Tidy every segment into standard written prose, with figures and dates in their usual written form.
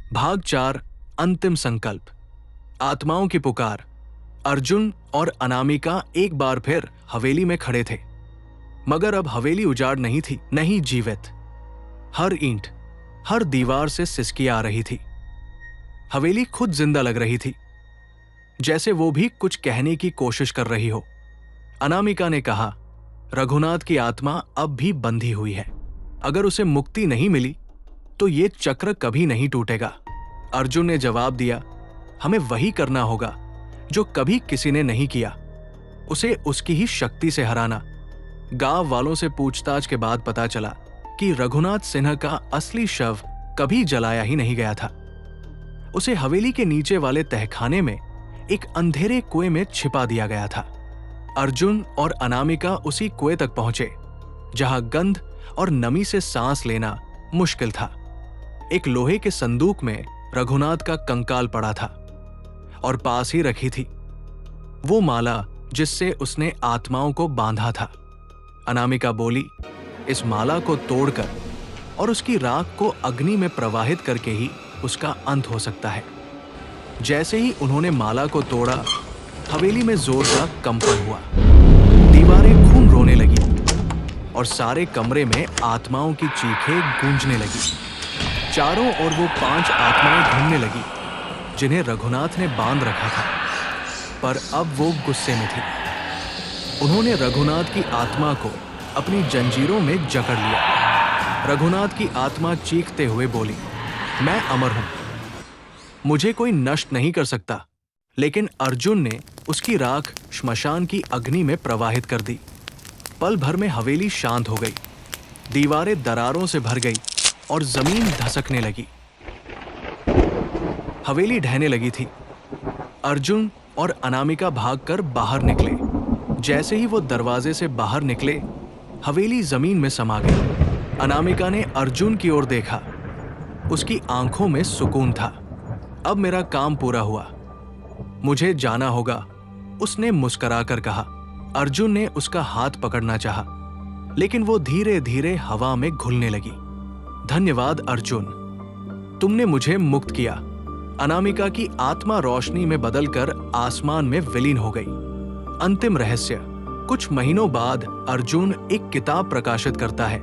भाग 4 अंतिम संकल्प। आत्माओं की पुकार। अर्जुन और अनामिका एक बार फिर हवेली में खड़े थे, मगर अब हवेली उजाड़ नहीं थी, नहीं जीवित। हर ईंट, हर दीवार से सिसकी आ रही थी। हवेली खुद जिंदा लग रही थी, जैसे वो भी कुछ कहने की कोशिश कर रही हो। अनामिका ने कहा, रघुनाथ की आत्मा अब भी बंधी हुई है। अगर उसे मुक्ति नहीं मिली तो ये चक्र कभी नहीं टूटेगा। अर्जुन ने जवाब दिया, हमें वही करना होगा जो कभी किसी ने नहीं किया, उसे उसकी ही शक्ति से हराना। गांव वालों से पूछताछ के बाद पता चला कि रघुनाथ सिन्हा का असली शव कभी जलाया ही नहीं गया था। उसे हवेली के नीचे वाले तहखाने में एक अंधेरे कुएं में छिपा दिया गया था। अर्जुन और अनामिका उसी कुएं तक पहुंचे, जहां गंध और नमी से सांस लेना मुश्किल था। एक लोहे के संदूक में रघुनाथ का कंकाल पड़ा था और पास ही रखी थी वो माला जिससे उसने आत्माओं को बांधा था। अनामिका बोली, इस माला को तोड़कर और उसकी राख को अग्नि में प्रवाहित करके ही उसका अंत हो सकता है। जैसे ही उन्होंने माला को तोड़ा, हवेली में जोर का कंपन हुआ। दीवारें खून रोने लगी और सारे कमरे में आत्माओं की चीखें गूंजने लगी। चारों ओर वो 5 आत्माएं घूमने लगी जिन्हें रघुनाथ ने बांध रखा था, पर अब वो गुस्से में थी। उन्होंने रघुनाथ की आत्मा को अपनी जंजीरों में जकड़ लिया। रघुनाथ की आत्मा चीखते हुए बोली, मैं अमर हूं, मुझे कोई नष्ट नहीं कर सकता। लेकिन अर्जुन ने उसकी राख श्मशान की अग्नि में प्रवाहित कर दी। पल भर में हवेली शांत हो गई, दीवारें दरारों से भर गई और जमीन धसकने लगी। हवेली ढहने लगी थी। अर्जुन और अनामिका भागकर बाहर निकले। जैसे ही वो दरवाजे से बाहर निकले, हवेली जमीन में समा गई। अनामिका ने अर्जुन की ओर देखा। उसकी आंखों में सुकून था। अब मेरा काम पूरा हुआ, मुझे जाना होगा, उसने मुस्कुराकर कहा। अर्जुन ने उसका हाथ पकड़ना चाहा, लेकिन वो धीरे धीरे हवा में घुलने लगी। धन्यवाद अर्जुन, तुमने मुझे मुक्त किया। अनामिका की आत्मा रोशनी में बदलकर आसमान में विलीन हो गई। अंतिम रहस्य। कुछ महीनों बाद अर्जुन एक किताब प्रकाशित करता है,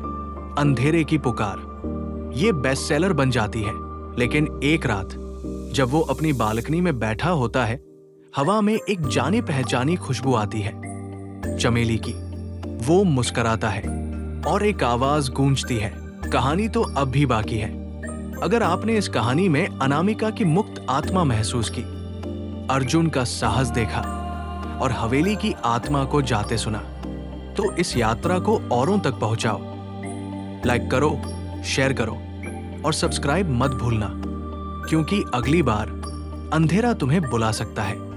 अंधेरे की पुकार। ये बेस्टसेलर बन जाती है। लेकिन एक रात जब वो अपनी बालकनी में बैठा होता है, हवा में एक जानी पहचानी खुशबू आती है, चमेली की। वो मुस्कुराता है और एक आवाज गूंजती है, कहानी तो अब भी बाकी है। अगर आपने इस कहानी में अनामिका की मुक्त आत्मा महसूस की, अर्जुन का साहस देखा और हवेली की आत्मा को जाते सुना, तो इस यात्रा को औरों तक पहुंचाओ। लाइक करो, शेयर करो और सब्सक्राइब मत भूलना, क्योंकि अगली बार अंधेरा तुम्हें बुला सकता है।